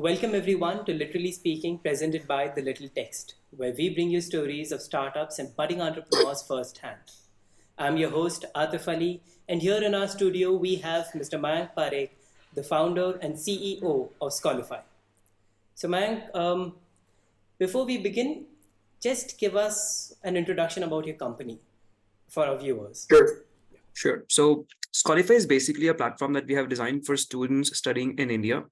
Welcome everyone to Literally Speaking, presented by The Little Text, where we bring you stories of startups and budding entrepreneurs firsthand. I'm your host, Aatif Ali, and here in our studio we have Mr. Mayank Pareek, the founder and CEO of Scholify. So Mayank, before we begin, just give us an introduction about your company for our viewers. Sure. So Scholify is basically a platform that we have designed for students studying in India.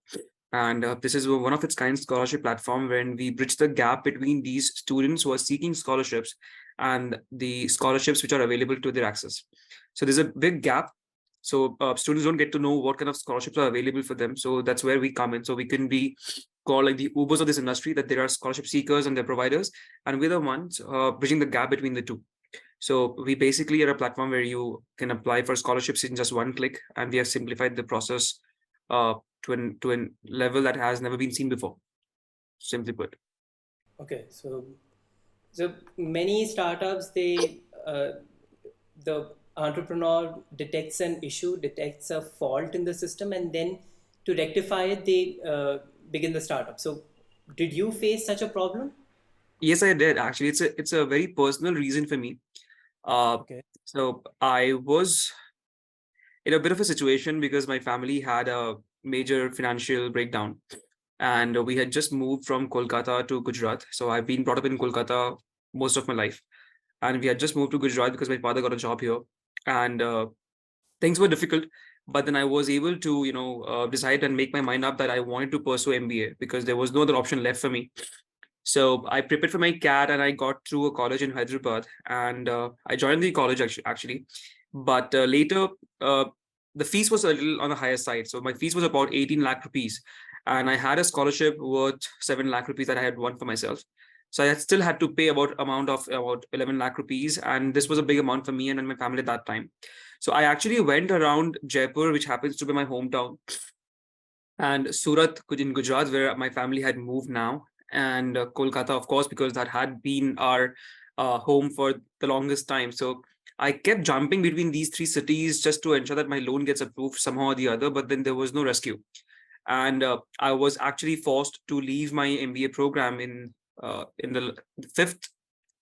And this is one of its kind scholarship platform wherein we bridge the gap between these students who are seeking scholarships and the scholarships which are available to their access. So there's a big gap. So students don't get to know what kind of scholarships are available for them. So that's where we come in. So we can be called like the Ubers of this industry, that there are scholarship seekers and their providers, and we're the ones bridging the gap between the two. So we basically are a platform where you can apply for scholarships in just one click, and we have simplified the process to a level that has never been seen before. Simply put. Okay, so many startups the entrepreneur detects an issue, detects a fault in the system, and then to rectify it, they begin the startup. So, did you face such a problem? Yes, I did actually. It's a very personal reason for me. Okay. So I was in a bit of a situation because my family had a major financial breakdown, and we had just moved from Kolkata to Gujarat. So I've been brought up in Kolkata most of my life, and we had just moved to Gujarat because my father got a job here, and things were difficult. But then I was able to, decide and make my mind up that I wanted to pursue MBA because there was no other option left for me. So I prepared for my CAT and I got through a college in Hyderabad, and I joined the college actually. But later, uh, the fees was a little on the higher side. So my fees was about 18 lakh rupees, and I had a scholarship worth 7 lakh rupees that I had won for myself. So I still had to pay amount of about 11 lakh rupees, and this was a big amount for me and my family at that time. So I actually went around Jaipur, which happens to be my hometown, and Surat in Gujarat, where my family had moved now, and Kolkata, of course, because that had been our home for the longest time. So I kept jumping between these three cities just to ensure that my loan gets approved somehow or the other, but then there was no rescue. And I was actually forced to leave my MBA program in the fifth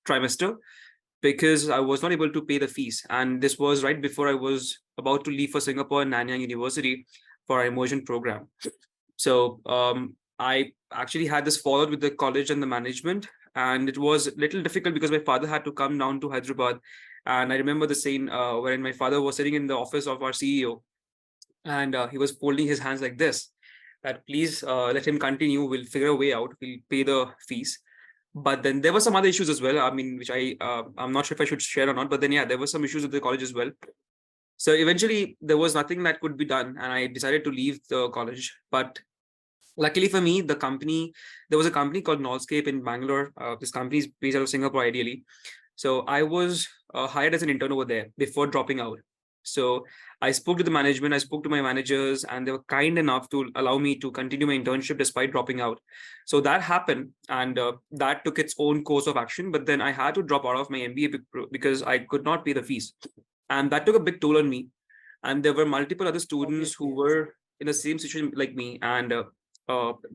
trimester because I was not able to pay the fees. And this was right before I was about to leave for Singapore and Nanyang University for our immersion program. So I actually had this followed with the college and the management, and it was a little difficult because my father had to come down to Hyderabad. And I remember the scene wherein my father was sitting in the office of our CEO, and he was folding his hands like this, that please let him continue. We'll figure a way out. We'll pay the fees. But then there were some other issues as well. I mean, which I'm not sure if I should share or not. But then yeah, there were some issues with the college as well. So eventually, there was nothing that could be done, and I decided to leave the college. But luckily for me, there was a company called Nolscape in Bangalore. This company is based out of Singapore, ideally. So I was hired as an intern over there before dropping out. So I spoke to the management, I spoke to my managers, and they were kind enough to allow me to continue my internship despite dropping out. So that happened, and that took its own course of action. But then I had to drop out of my MBA because I could not pay the fees, and that took a big toll on me. And there were multiple other students who were in the same situation like me, and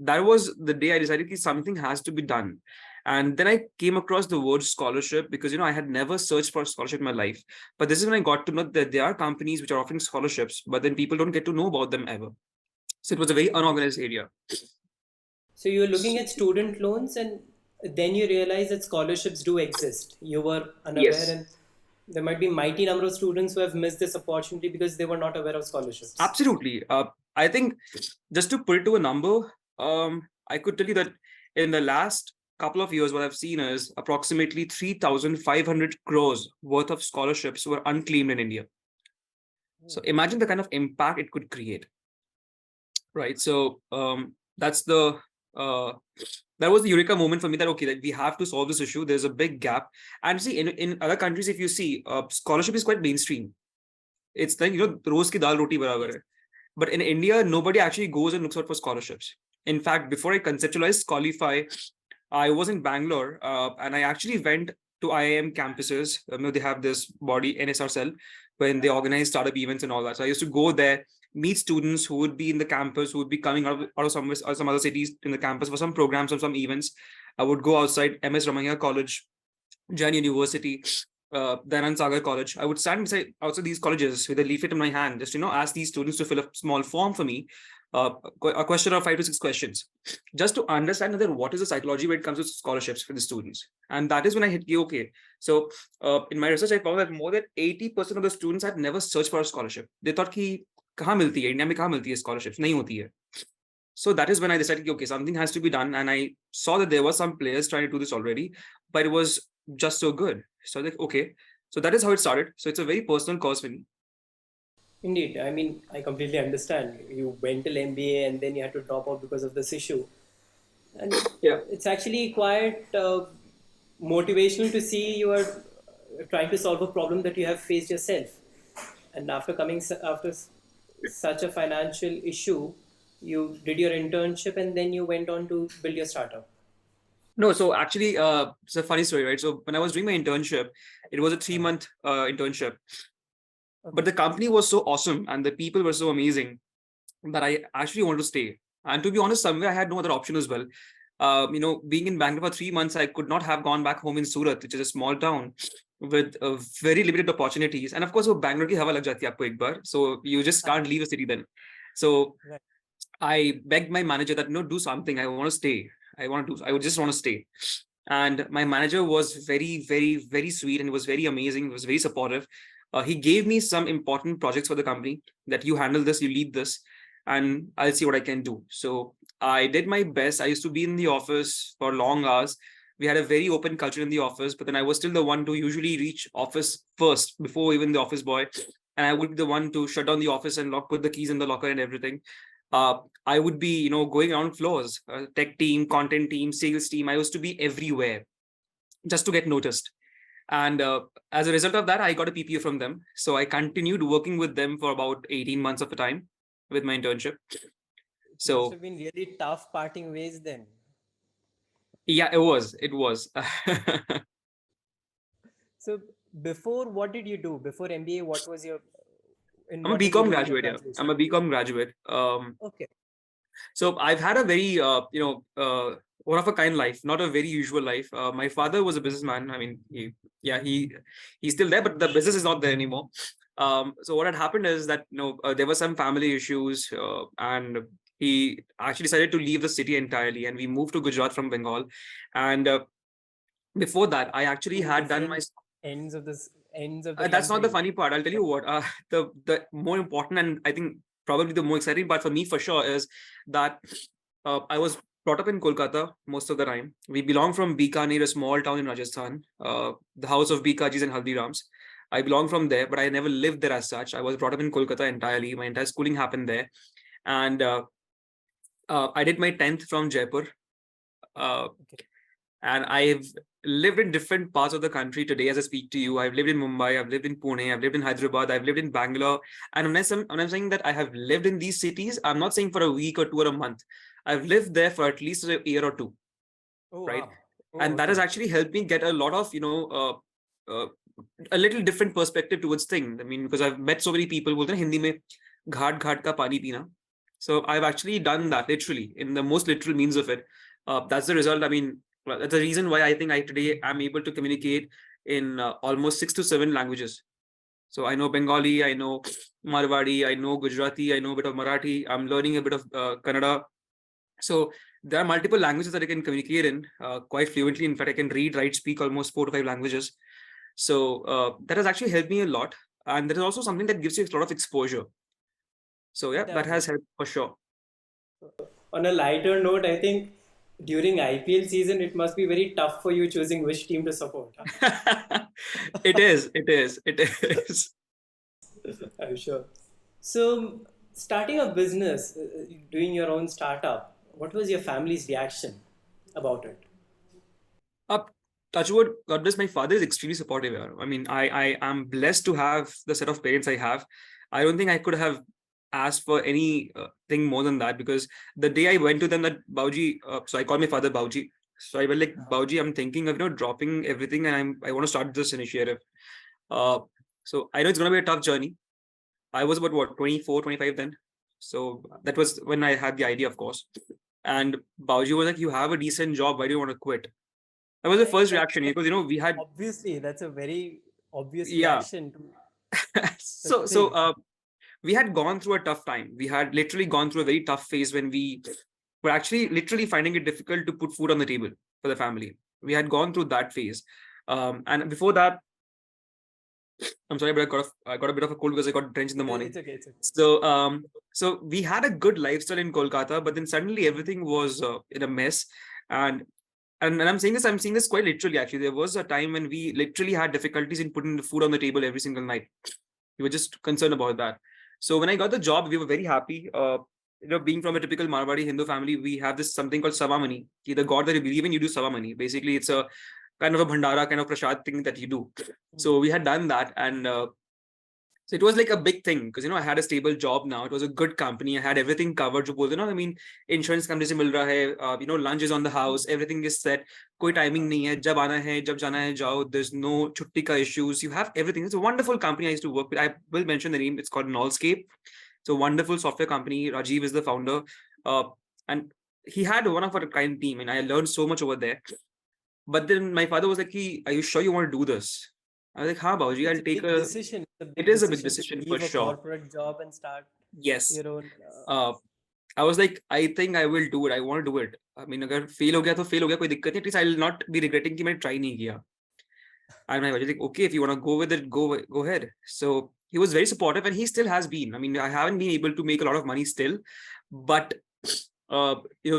that was the day I decided that something has to be done. And then I came across the word scholarship because I had never searched for a scholarship in my life. But this is when I got to know that there are companies which are offering scholarships, but then people don't get to know about them ever. So it was a very unorganized area. So you were looking at student loans, and then you realize that scholarships do exist. You were unaware, Yes, and there might be mighty number of students who have missed this opportunity because they were not aware of scholarships. absolutely. I think just to put it to a number, I could tell you that in the last couple of years, what I've seen is approximately 3,500 crores worth of scholarships were unclaimed in India. So imagine the kind of impact it could create, right? So that's the uh, that was the eureka moment for me, that okay, that we have to solve this issue. There's a big gap, and see, in other countries, if you see, scholarship is quite mainstream. It's like roz ki dal roti barabar hai. But in India, nobody actually goes and looks out for scholarships. In fact, before I conceptualized Scholify, I was in Bangalore, and I actually went to IIM campuses. They have this body NSR cell when they organize startup events and all that. So I used to go there meet students who would be in the campus, who would be coming out of somewhere or some other cities in the campus for some programs or some events. I would go outside MS Ramaiah College, Jain University, Dayanand Sagar College. I would stand beside outside these colleges with a leaflet in my hand, just ask these students to fill a small form for me, a question of 5 to 6 questions, just to understand that what is the psychology when it comes to scholarships for the students. And that is when I hit okay. So in my research, I found that more than 80% of the students had never searched for a scholarship. They thought कि कहाँ मिलती है India में, कहाँ मिलती है scholarships, नहीं होती है. So that is when I decided, okay, something has to be done. And I saw that there were some players trying to do this already, but it was just so good. So I was like, okay. So that is how it started. So it's a very personal cause for me. Indeed, I mean, I completely understand. You went till MBA and then you had to drop out because of this issue. And Yeah. it's actually quite motivational to see you are trying to solve a problem that you have faced yourself. And after such a financial issue, you did your internship and then you went on to build your startup. No, so actually, it's a funny story, right? So when I was doing my internship, it was a 3-month internship. Okay. But the company was so awesome and the people were so amazing that I actually wanted to stay. And to be honest, somewhere I had no other option as well. Being in Bangalore for 3 months, I could not have gone back home in Surat, which is a small town with very limited opportunities. And of course, Bangalore ki hawa lag jati hai aapko ek baar, so you just can't leave the city then. So right. I begged my manager that do something. I want to stay. I would just want to stay. And my manager was very, very, very sweet and it was very amazing. It was very supportive. He gave me some important projects for the company that you handle this, you lead this, and I'll see what I can do. So I did my best. I used to be in the office for long hours. We had a very open culture in the office, but then I was still the one to usually reach office first before even the office boy. And I would be the one to shut down the office and put the keys in the locker and everything. I would be, going around floors, tech team, content team, sales team. I used to be everywhere just to get noticed. And as a result of that, I got a PPA from them. So I continued working with them for about 18 months of the time with my internship. So it must have been really tough parting ways then. Yeah, it was. So before, what did you do? Before MBA, what was your... I'm a BCom graduate. Yeah. I'm a BCom graduate. Okay. So I've had a very, one of a kind life, not a very usual life. My father was a businessman. I mean, he's still there, but the business is not there anymore. So what had happened is that, there were some family issues and he actually decided to leave the city entirely and we moved to Gujarat from Bengal. And before that, I actually had done my... ends of the that's not the funny part. I'll tell you what, the more important and I think probably the more exciting part for me for sure is that I was brought up in Kolkata most of the time. We belong from Bikaner, a small town in Rajasthan, the house of Bikajis and Haldirams. I belong from there, but I never lived there as such. I was brought up in Kolkata entirely. My entire schooling happened there. And I did my 10th from Jaipur. Okay. And I've lived in different parts of the country today as I speak to you. I've lived in Mumbai, I've lived in Pune, I've lived in Hyderabad, I've lived in Bangalore. And when I'm saying that I have lived in these cities, I'm not saying for a week or 2 or a month. I've lived there for at least a year or 2. Oh, right. Wow. Oh, and that has actually helped me get a lot of, a little different perspective towards things. I mean, because I've met so many people who say Hindi mein ghat ghat ka pani pina. So I've actually done that literally in the most literal means of it. That's the result. I mean, that's the reason why I think today I'm able to communicate in almost 6 to 7 languages. So I know Bengali, I know Marwadi, I know Gujarati, I know a bit of Marathi. I'm learning a bit of Kannada. So there are multiple languages that I can communicate in quite fluently. In fact, I can read, write, speak almost 4 to 5 languages. So that has actually helped me a lot. And there is also something that gives you a lot of exposure. So yeah, that has helped for sure. On a lighter note, I think during IPL season, it must be very tough for you choosing which team to support. It is. I'm sure. So, starting a business, doing your own startup, what was your family's reaction about it? Touchwood, God bless, my father is extremely supportive. I mean, I am blessed to have the set of parents I have. I don't think I could have asked for any thing more than that, because the day I went to them that Bauji, so I called my father Bauji. So I went like, Bauji, I'm thinking of dropping everything and I want to start this initiative. So I know it's going to be a tough journey, I was about what, 24, 25 then. So that was when I had the idea, of course. And Bauji was like, "You have a decent job. Why do you want to quit?" That was the first reaction because we had, obviously that's a very obvious yeah. reaction to so the so thing. uh, we had gone through a tough time. We had literally gone through a very tough phase when we were actually literally finding it difficult to put food on the table for the family. We had gone through that phase, and before that, I'm sorry, but I got a bit of a cold because I got drenched in the morning. It's okay, it's okay. So we had a good lifestyle in Kolkata, but then suddenly everything was in a mess, and and I'm saying this quite literally. Actually, there was a time when we literally had difficulties in putting the food on the table every single night. We were just concerned about that. So when I got the job, we were very happy. Being from a typical Marwari Hindu family, we have this something called Savamani. The god that you believe in, you do Savamani. Basically, it's a kind of a bhandara, kind of prasad thing that you do. So we had done that, and so it was like a big thing because I had a stable job now. It was a good company. I had everything covered. जो बोलते हैं ना, I mean, insurance company से मिल रहा है. Lunch is on the house. Everything is set. कोई timing नहीं है. जब आना है, जब जाना है, जाओ. There's no छुट्टी का issues. You have everything. It's a wonderful company I used to work with. I will mention the name. It's called Nolscape. It's a wonderful software company. Rajiv is the founder, and he had one of a kind team, and I learned so much over there. But then my father was like, "Are you sure you want to do this?" I was like, "हाँ, Bauji, It's I'll a take big a." decision. It's a It big is a big decision to decision for leave a sure. corporate job and start Yes. your own. Uh, I was like, I think I will do it. I want to do it. I mean, अगर fail हो गया तो fail हो गया, कोई दिक्कत नहीं. At least I will not be regretting कि मैंने try नहीं किया. And my wife was like, okay, if you want to go with it, go ahead. So he was very supportive, and he still has been. I mean, I haven't been able to make a lot of money still, but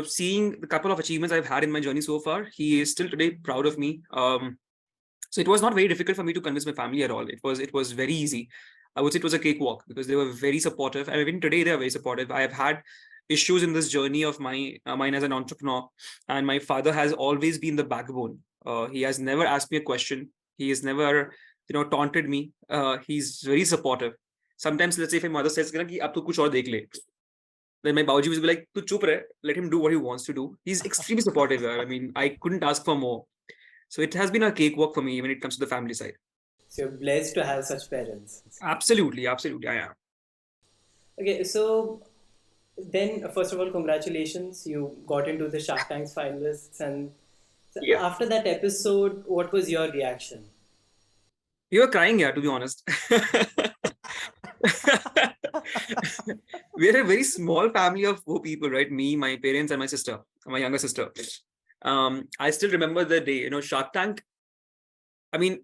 seeing the couple of achievements I've had in my journey so far, he is still today proud of me. So it was not very difficult for me to convince my family at all. It was very easy. I would say it was a cakewalk because they were very supportive, and even today they are very supportive. I have had issues in this journey of mine as an entrepreneur, and my father has always been the backbone. He has never asked me a question. He has never taunted me. He's very supportive. Sometimes, let's say if my mother says कि अब तू कुछ और देख ले, then my Bauji will be like, "Tu chup rahe, let him do what he wants to do." He's extremely supportive. I mean, I couldn't ask for more. So it has been a cakewalk for me when it comes to the family side. So you're blessed to have such parents. Absolutely, absolutely, I am. Okay, so then first of all, congratulations, you got into the Shark Tank's finalists, and so Yeah. after that episode, what was your reaction? You were crying, yeah, to be honest. We're a very small family of 4 people, right? Me, my parents, and my sister, my younger sister. I still remember the day, Shark Tank. I mean,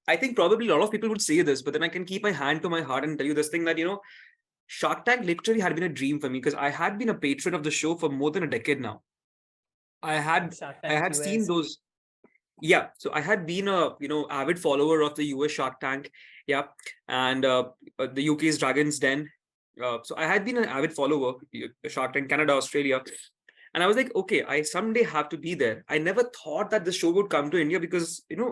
I think probably a lot of people would say this, but then I can keep my hand to my heart and tell you this thing that, Shark Tank literally had been a dream for me because I had been a patron of the show for more than a decade now. I had Shark I Tank had seen US. those. Yeah, so I had been a avid follower of the US Shark Tank, yeah, and the UK's Dragons Den. So I had been an avid follower, Shark Tank Canada, Australia, and I was like, okay, I someday have to be there. I never thought that the show would come to India because in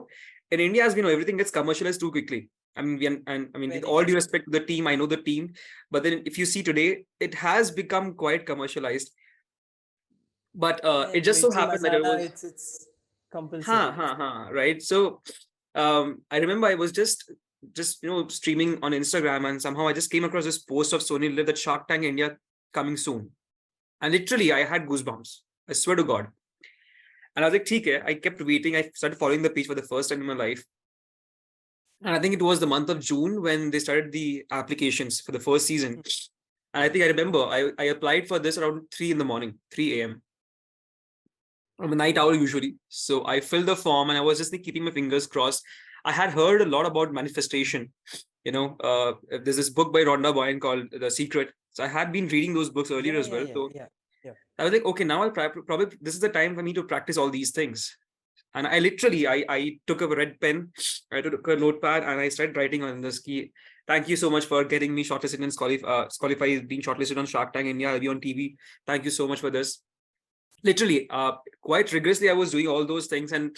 India, as we know, everything gets commercialized too quickly. I mean, with all due respect to the team, I know the team, but then if you see today, it has become quite commercialized. But it just so happened that it was it's compulsory. right. So I remember I was just streaming on Instagram, and somehow I just came across this post of Sony Live that Shark Tank India coming soon, and literally I had goosebumps. I swear to God. And I was like, "Okay." I kept waiting. I started following the page for the first time in my life, and I think it was the month of June when they started the applications for the first season. And I think I remember I applied for this around 3 in the morning, 3 a.m. I'm a night owl usually. So I filled the form and I was just keeping my fingers crossed. I had heard a lot about manifestation. There's this book by Rhonda Byrne called The Secret. So I had been reading those books earlier as well. So I was like, okay, now I'll probably this is the time for me to practice all these things. And I literally I took a red pen, I took a notepad, and I started writing on this key. Thank you so much for getting me shortlisted in Scholify. Scholify is being shortlisted on Shark Tank India. I'll be on TV. Thank you so much for this. Literally, quite rigorously, I was doing all those things, and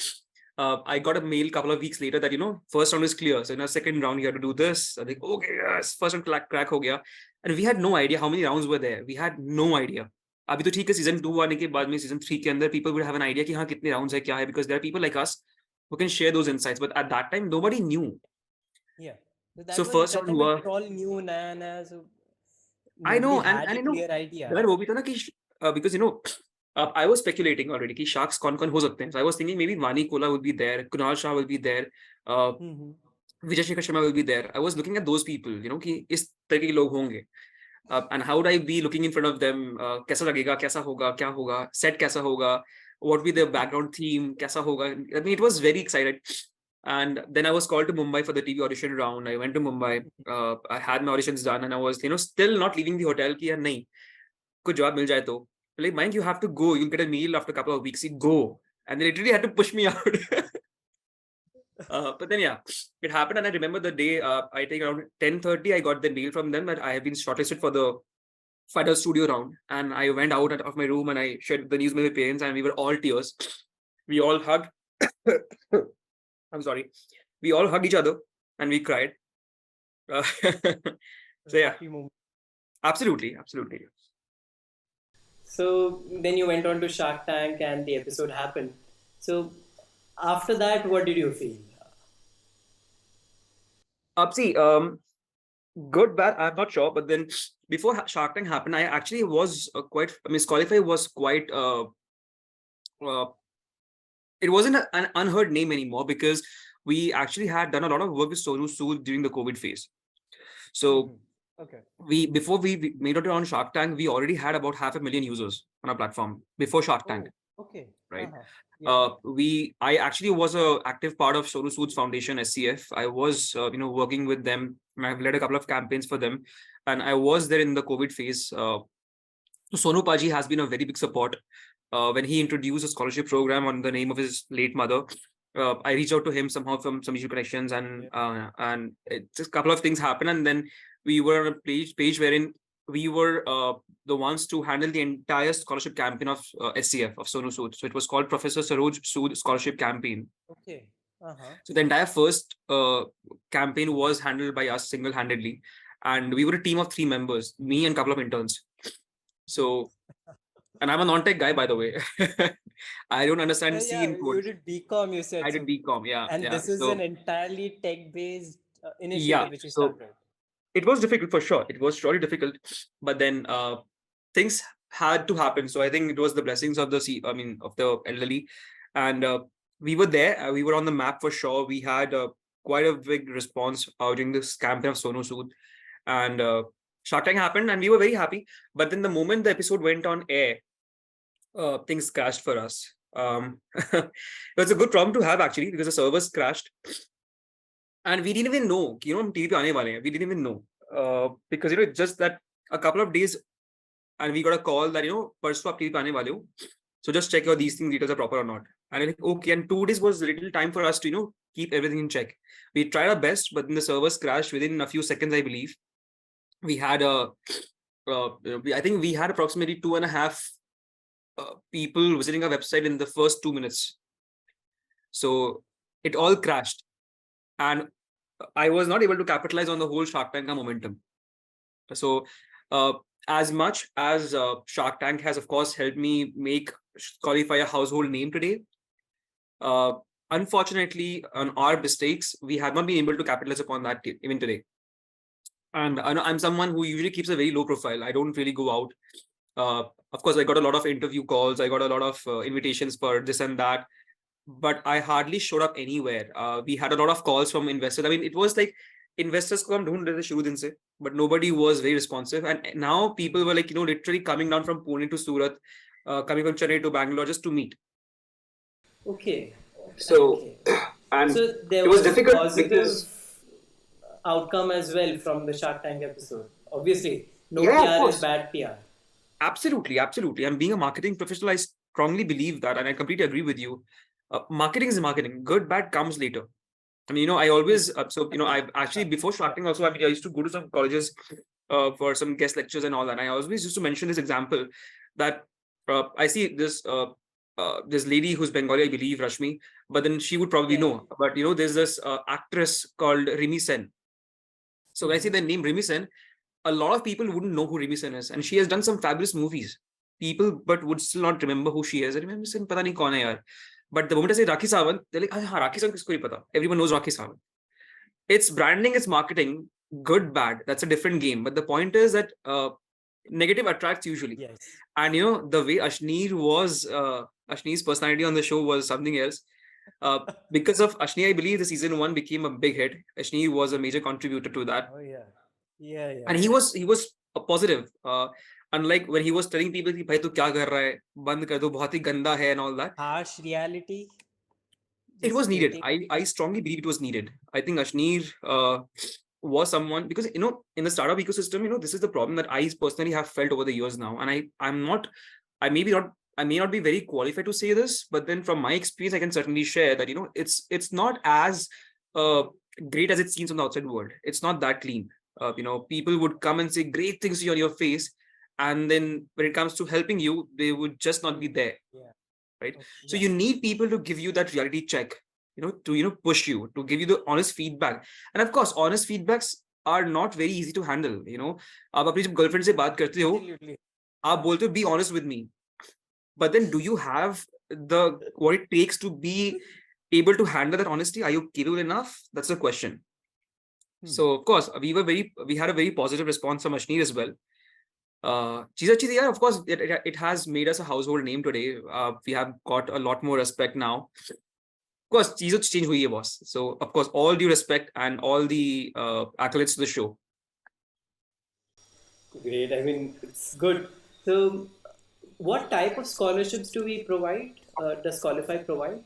I got a mail a couple of weeks later that first round is clear. So in our second round, you have to do this. I think, okay, yes, first round crack ho gaya. And we had no idea how many rounds were there. We had no idea. अभी तो ठीक है, season 2 आने के बाद में season 3 के अंदर people would have an idea कि हाँ कितने rounds है क्या है, because there are people like us who can share those insights, but at that time nobody knew. Yeah. That So was first that round time it हुआ. was all new, na, so I nobody know, had and a you know, clear idea. यार वो भी था ना कि because you know, I was speculating already कि sharks कौन हो सकते हैं. So I was thinking maybe Vani Kola will be there, Kunal Shah will be there, uh, Mm-hmm. Vijay Shekhar Sharma will be there. I was looking at those people, you know, कि इस तरह के लोग होंगे. And how would I be looking in front of them? कैसा लगेगा, कैसा होगा, क्या होगा, set कैसा होगा, what will be the background theme, कैसा होगा. I mean, it was very excited. And then I was called to Mumbai for the TV audition round. I went to Mumbai. I had my auditions done, and I was, you know, still not leaving the hotel. कि यार नहीं, कुछ job मिल जाए तो. Like, Mike, you have to go. You'll get a meal after a couple of weeks. You go. And they literally had to push me out. But then yeah, it happened, and I remember the day. I think around 10:30, I got the mail from them that I have been shortlisted for the final studio round, and I went out of my room and I shared the news with my parents, and we were all tears. We all hugged. I'm sorry. We all hugged each other and we cried. So yeah, Happy moment. absolutely, absolutely. So then you went on to Shark Tank and the episode happened. So after that, what did you feel? See, good, bad, I'm not sure. But then before Shark Tank happened, I actually was quite, I mean, Scholify was quite, uh, it wasn't an unheard name anymore because we actually had done a lot of work with Sonu Sood during the COVID phase. So Okay. before we made it on Shark Tank, we already had about 500,000 users on our platform before Shark Tank, Oh, okay. right? Yeah. I actually was a active part of Sonu Sood's foundation, SCF. I was working with them. I've led a couple of campaigns for them, and I was there in the COVID phase. So Sonu Paji has been a very big support. When he introduced a scholarship program on the name of his late mother, I reached out to him somehow from some issue connections, and just a couple of things happened, and then we were on a page wherein we were the ones to handle the entire scholarship campaign of SCF of Sonu Sood. So it was called Professor Saroj Sood Scholarship Campaign. Okay. So the entire first campaign was handled by us single-handedly, and we were a team of 3 members, me and a couple of interns. So, and I'm a non-tech guy, by the way. I don't understand C Yeah, in you code. did BCom, you I said did so. BCom, yeah, And yeah. this is an So entirely tech-based yeah, initiative which you so started. it was difficult for sure. It was surely difficult, but then things had to happen. So I think it was the blessings of of the elderly, and we were there. We were on the map for sure. We had quite a big response during this campaign of Sonu Sood, and Shark Tank happened, and we were very happy. But then the moment the episode went on air, things crashed for us. It was a good problem to have actually because the servers crashed, and we didn't even know, TV पे आने वाले हैं. We didn't even know because it's just that a couple of days, and we got a call that परसों आप TV पे आने वाले हो, so just check your these things details are proper or not. And I'm like, okay, and 2 days was little time for us to keep everything in check. We tried our best, but then the servers crashed within a few seconds, I believe. We had I think we had approximately 2.5 people visiting our website in the first 2 minutes. So it all crashed, and I was not able to capitalize on the whole Shark Tank momentum. So as much as Shark Tank has, of course, helped me make Scholify a household name today, uh, unfortunately, on our mistakes, we have not been able to capitalize upon that even today. And I'm someone who usually keeps a very low profile. I don't really go out. Of course, I got a lot of interview calls. I got a lot of invitations for this and that, but I hardly showed up anywhere. We had a lot of calls from investors. I mean, it was like investors को हम ढूंढ रहे थे शुरू दिन से, but nobody was very responsive. And now people were like, literally coming down from Pune to Surat, coming from Chennai to Bangalore just to meet. Okay. So, Okay. and So there it was was a difficult positive because outcome as well from the Shark Tank episode. Obviously, no yeah, of PR is course, bad PR. absolutely, absolutely. And being a marketing professional, I strongly believe that, and I completely agree with you. Marketing is marketing. Good, bad comes later. I mean, I always I've actually before Shark Tank also, I mean, I used to go to some colleges for some guest lectures and all that. And I always used to mention this example that I see this lady who's Bengali, I believe, Rashmi, but then she would probably Yeah. know. But there's this actress called Rimi Sen. So when I see the name Rimi Sen, a lot of people wouldn't know who Rimi Sen is, and she has done some fabulous movies. People, but would still not remember who she is. I remember saying, "Pata nahi kaun hai yaar." But the moment I say Rakhi Sawant, they're like, "Ah, Rakhi Sawant kisko nahi pata." Everyone knows Rakhi Sawant. It's branding, it's marketing, good, bad. That's a different game. But the point is that negative attracts usually. Yes. And the way Ashneer's personality on the show was something else. Because of Ashneer, I believe the season 1 became a big hit. Ashneer was a major contributor to that. Oh yeah. Yeah. And he was a positive. Unlike when he was telling people कि भाई तू क्या कर रहा है, बंद कर दो, बहुत ही गंदा है and all that. Harsh reality. It Just was needed. stating. I strongly believe it was needed. I think Ashneer was someone, because in the startup ecosystem, this is the problem that I personally have felt over the years now. And I may not be very qualified to say this, but then from my experience, I can certainly share that it's not as uh, great as it seems on the outside world. It's not that clean. People would come and say great things to you on your face, and then when it comes to helping you, they would just not be there. Yeah. Right. Okay, So yeah. you need people to give you that reality check, to push you, to give you the honest feedback. And of course, honest feedbacks are not very easy to handle. आप अपनी जब girlfriend से बात करते हो, Absolutely. आप बोलते हो be honest with me, but then do you have the what it takes to be able to handle that honesty? Are you capable enough? That's the question. So of course we had a very positive response from Ashneer as well. Yeah, of course, it has made us a household name today. We have got a lot more respect now. Of course, चीजें change हुई है, boss. So of course, all due respect and all the accolades to the show. Great. I mean, it's good. So, what type of scholarships do we provide? Does Scholify provide?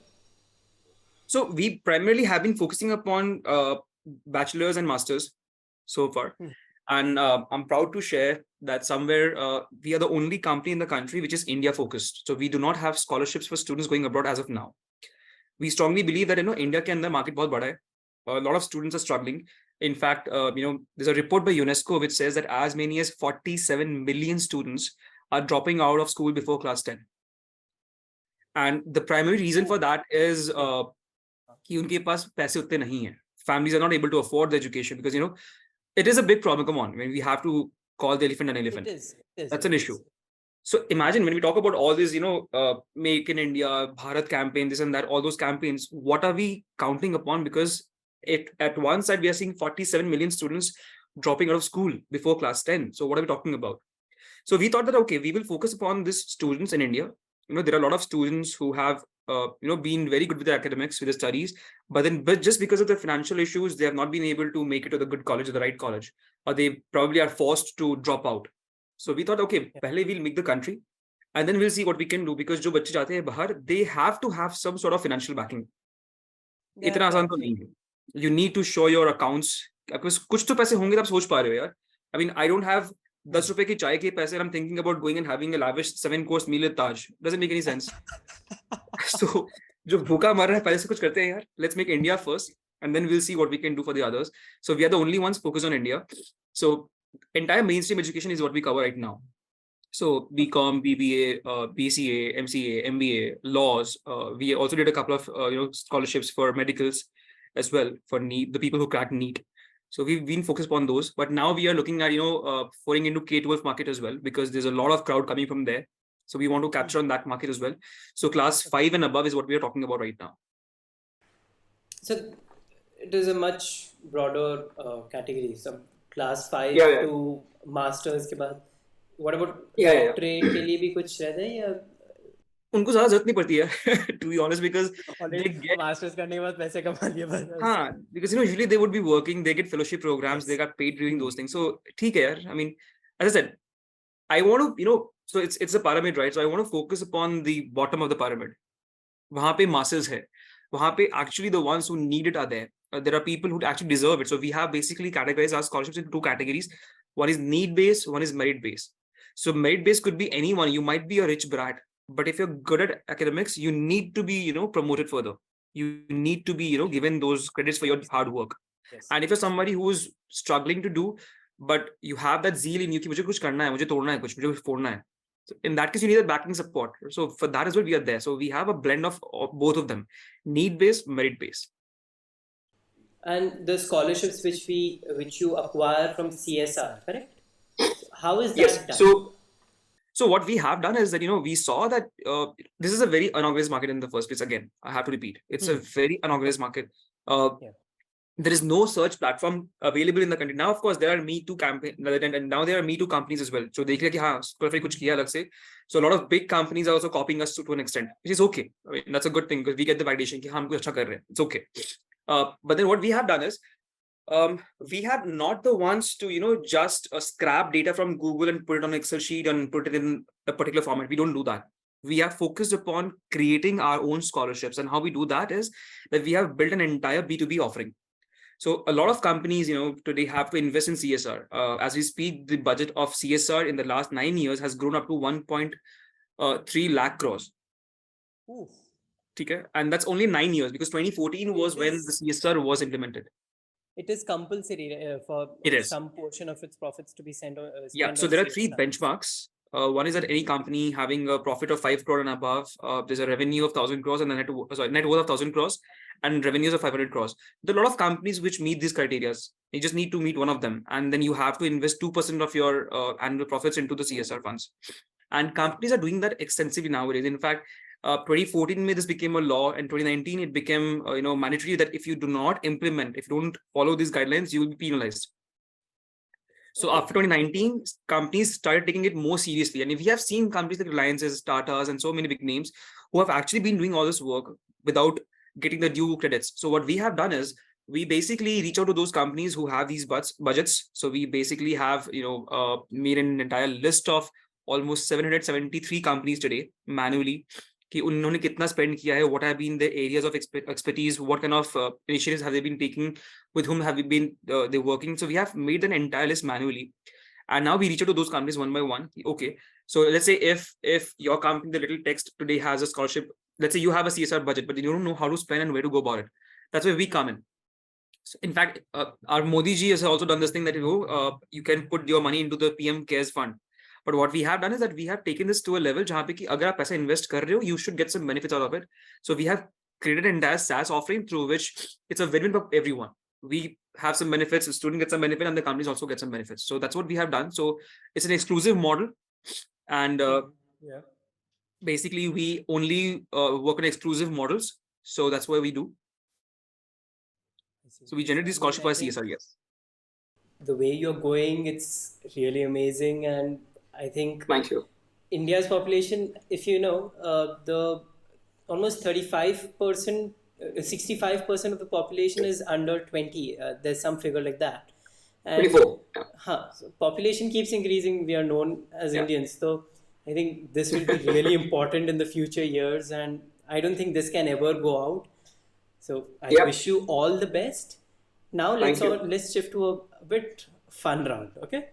So we primarily have been focusing upon bachelors and masters so far. And I'm proud to share that somewhere we are the only company in the country which is India focused. So we do not have scholarships for students going abroad as of now. We strongly believe that India के अंदर market बहुत बड़ा है. A lot of students are struggling. In fact, there's a report by UNESCO which says that as many as 47 million students are dropping out of school before class 10. And the primary reason for that is कि उनके पास पैसे उतने नहीं हैं. Families are not able to afford the education because it is a big problem. Come on, when we have to call the elephant an elephant. It is. That's an issue. So imagine when we talk about all these, Make in India, Bharat campaign, this and that, all those campaigns, what are we counting upon? Because at one side, we are seeing 47 million students dropping out of school before class 10. So what are we talking about? So we thought that, okay, we will focus upon these students in India. There are a lot of students who have, been very good with their academics, with their studies, but just because of the financial issues, they have not been able to make it to the good college or the right college, or they probably are forced to drop out. So we thought, okay, pehle we'll make the country, and then we'll see what we can do, because जो बच्चे जाते हैं बाहर, they have to have some sort of financial backing. इतना आसान तो नहीं है. You need to show your accounts. आपके पास कुछ तो पैसे होंगे, तो आप सोच पा रहे हो यार. I mean, I don't have 10 रुपए की चाय के पैसे, and I'm thinking about going and having a lavish 7-course meal at Taj. Doesn't make any sense. So जो भूखा मर रहा है, पहले से कुछ करते हैं यार. Let's make India first, and then we'll see what we can do for the others. So we are the only ones focused on India. So entire mainstream education is what we cover right now. So BCom, BBA, BCA, MCA, MBA, laws. We also did a couple of scholarships for medicals as well for NEET, the people who cracked NEET. So we've been focused on those, but now we are looking at pouring into K-12 market as well, because there's a lot of crowd coming from there. So we want to capture on that market as well. So class 5 and above is what we are talking about right now. So it is a much broader category. So class 5 Yeah. to masters के बाद. What about Yeah. doctorate के लिए भी कुछ रहता है या? उनको ज़्यादा जरूरत नहीं पड़ती है, to be honest, because they get masters करने के बाद पैसे कमा लिए बस. हाँ, because usually they would be working, they get fellowship programs, they got paid doing those things. So ठीक है यार. I mean, as I said, I want to so it's a pyramid, right? So I want to focus upon the bottom of the pyramid. वहाँ पे masses है. वहाँ पे actually the ones who need it are there. There are people who actually deserve it. So we have basically categorized our scholarships into 2 categories. One is need based, one is merit based. So merit based could be anyone. You might be a rich brat, but if you're good at academics, you need to be promoted further. You need to be given those credits for your hard work. Yes. And if you're somebody who is struggling to do, but you have that zeal in you कि मुझे कुछ करना है, मुझे तोड़ना है कुछ, मुझे फोड़ना है. So in that case, you need a backing support. So for that as well, we are there. So we have a blend of both of them, need based, merit based. And the scholarships which you acquire from CSR, correct? How is that Yes. done? So what we have done is that we saw that this is a very unorganized market in the first place. Again, I have to repeat, it's a very unorganized market. there is no search platform available in the country. Now, of course, there are Me Too campaign, and now there are Me Too companies as well. So they कि हाँ, Scholify कुछ किया अलग से. So a lot of big companies are also copying us to an extent, which is okay. I mean, that's a good thing because we get the validation कि हाँ हम कुछ अच्छा कर रहे हैं. It's okay. But then what we have done is, we have not the ones to just scrap data from Google and put it on an Excel sheet and put it in a particular format. We don't do that. We are focused upon creating our own scholarships, and how we do that is that we have built an entire B2B offering. So a lot of companies, today have to invest in CSR. As we speak, the budget of CSR in the last 9 years has grown up to 1.3 lakh crores. Oof. Okay? And that's only 9 years, because 2014 was when the CSR was implemented. It is compulsory for some portion of its profits to be spent Yeah, so there are three benchmarks. One is that any company having a profit of 5 crore and above, there's a revenue of 1,000 crores and a net worth of 1,000 crores and revenues of 500 crores. There are a lot of companies which meet these criteria. You just need to meet one of them, and then you have to invest 2% of your annual profits into the CSR funds. And companies are doing that extensively nowadays. In fact, 2014 this became a law, and 2019 it became mandatory that if you do not implement, if you don't follow these guidelines, you will be penalized. So after 2019, companies started taking it more seriously. And if we have seen companies like Reliance's, Tata's, and so many big names who have actually been doing all this work without getting the due credits. So what we have done is we basically reach out to those companies who have these budgets. So we basically have made an entire list of almost 773 companies today manually. कि उन्होंने कितना spend किया है, what have been the areas of expertise, what kind of initiatives have they been taking, with whom have we been they working. So we have made an entire list manually, and now we reach out to those companies one by one. Okay, so let's say if your company, the Little Text, today has a scholarship. Let's say you have a CSR budget, but you don't know how to spend and where to go about it. That's where we come in. So in fact, our Modi ji has also done this thing that you can put your money into the PM Cares Fund. But what we have done is that we have taken this to a level जहाँ पे कि अगर आप पैसा invest कर रहे हो, you should get some benefits out of it. So we have created an entire SaaS offering through which it's a win-win for everyone. We have some benefits, the student gets some benefit, and the companies also get some benefits. So that's what we have done. So it's an exclusive model, and basically we only work on exclusive models. So that's what we do. So we generate this scholarship by CSR. Yes. The way you're going, it's really amazing, and I think Thank you. India's population, if you know, the almost 35%, 65% of the population is under 20. There's some figure like that. And 24. So population keeps increasing. We are known as Indians. So I think this will be really important in the future years, and I don't think this can ever go out. So I wish you all the best. Now let's shift to a bit fun round, okay?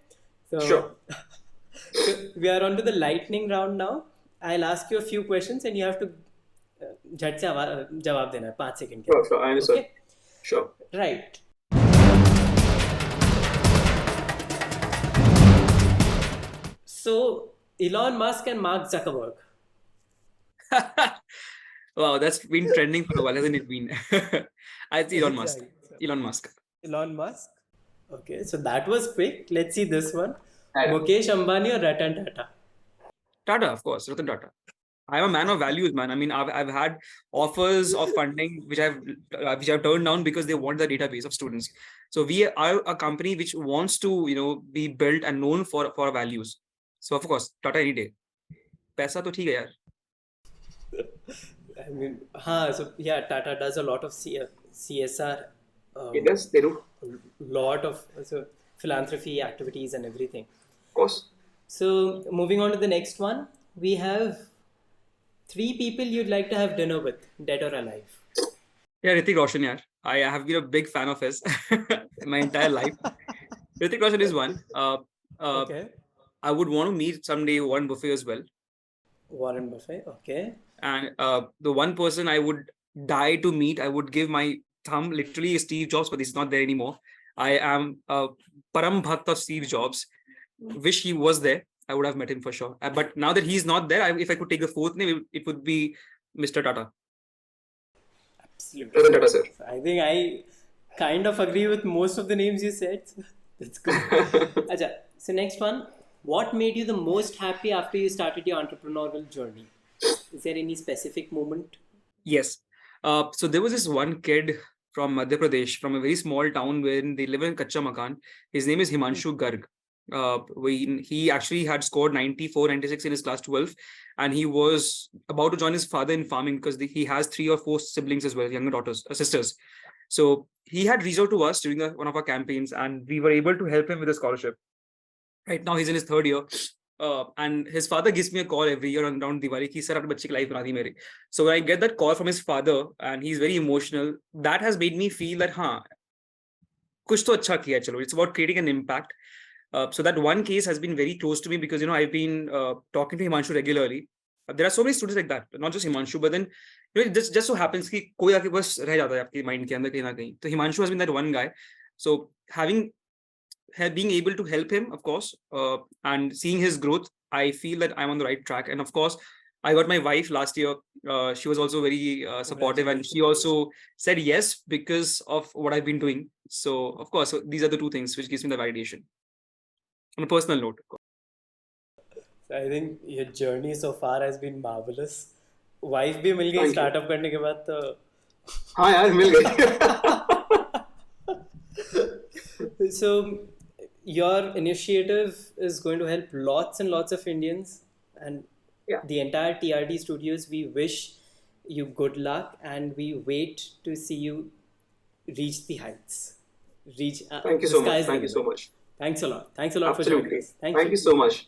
So, sure. So we are on to the lightning round now. I'll ask you a few questions and you have to झट से जवाब देना है 5 second के. Sure, I understand. Okay? Sure. Right. So Elon Musk and Mark Zuckerberg. Wow, that's been trending for a while, hasn't it been? I see Elon Musk. Elon Musk. Elon Musk. Okay, so that was quick. Let's see this one. Mukesh Ambani or Ratan Tata? Tata, of course, Ratan Tata. I'm a man of values, man. I mean, I've had offers of funding which I've turned down because they want the database of students. So we are a company which wants to be built and known for our values. So of course, Tata any day. पैसा तो ठीक है यार. I mean, so yeah, Tata does a lot of CSR. It does. They do. Lot of philanthropy activities and everything. Of course. So moving on to the next one, we have 3 people you'd like to have dinner with, dead or alive. Yeah, Hrithik Roshan, yaar. I have been a big fan of his my entire life. Hrithik Roshan is one. Okay. I would want to meet someday Warren Buffett as well. Warren Buffett, okay. And the one person I would die to meet, I would give my thumb, literally Steve Jobs, but he's not there anymore. I am a param bhakt of Steve Jobs. Wish he was there. I would have met him for sure. But now that he's not there, if I could take the 4th name, it would be Mr. Tata. Absolutely. Tata, sir. I think I kind of agree with most of the names you said. That's good. Acha, so next one. What made you the most happy after you started your entrepreneurial journey? Is there any specific moment? Yes. So there was this one kid from Madhya Pradesh, from a very small town where they live in Kacha Makan. His name is Himanshu Garg. He actually had scored 94, 96 in his class 12, and he was about to join his father in farming because he has 3 or 4 siblings as well, younger daughters, sisters. So he had reached out to us during one of our campaigns, and we were able to help him with a scholarship. Right now, he's in his 3rd year. And his father gives me a call every year around Diwali. He said, "Aapne bachche ki life bana di mere." So when I get that call from his father, and he's very emotional, that has made me feel that, kuch to acha kiya, chalo. It's about creating an impact. So that one case has been very close to me because, I've been talking to Himanshu regularly. There are so many students like that, not just Himanshu, but then it just so happens कि कोई आके बस रह जाता है आपके mind के अंदर कहीं ना कहीं. So Himanshu has been that one guy. So being able to help him, of course, and seeing his growth, I feel that I'm on the right track. And of course, I got my wife last year. She was also very supportive, and she also said yes because of what I've been doing. So of course, these are the 2 things which gives me the validation. On a personal note, of course. So I think your journey so far has been marvelous. Wife भी मिल गई Thank you. Startup करने के बाद तो हाँ यार मिल गई. So your initiative is going to help lots and lots of Indians, and Yeah. the entire TRD studios, we wish you good luck, and we wait to see you reach the heights. Thank you so much. Thank you so much. Thanks a lot. Thanks a lot for joining Absolutely. us. Thank Thank you. you so much.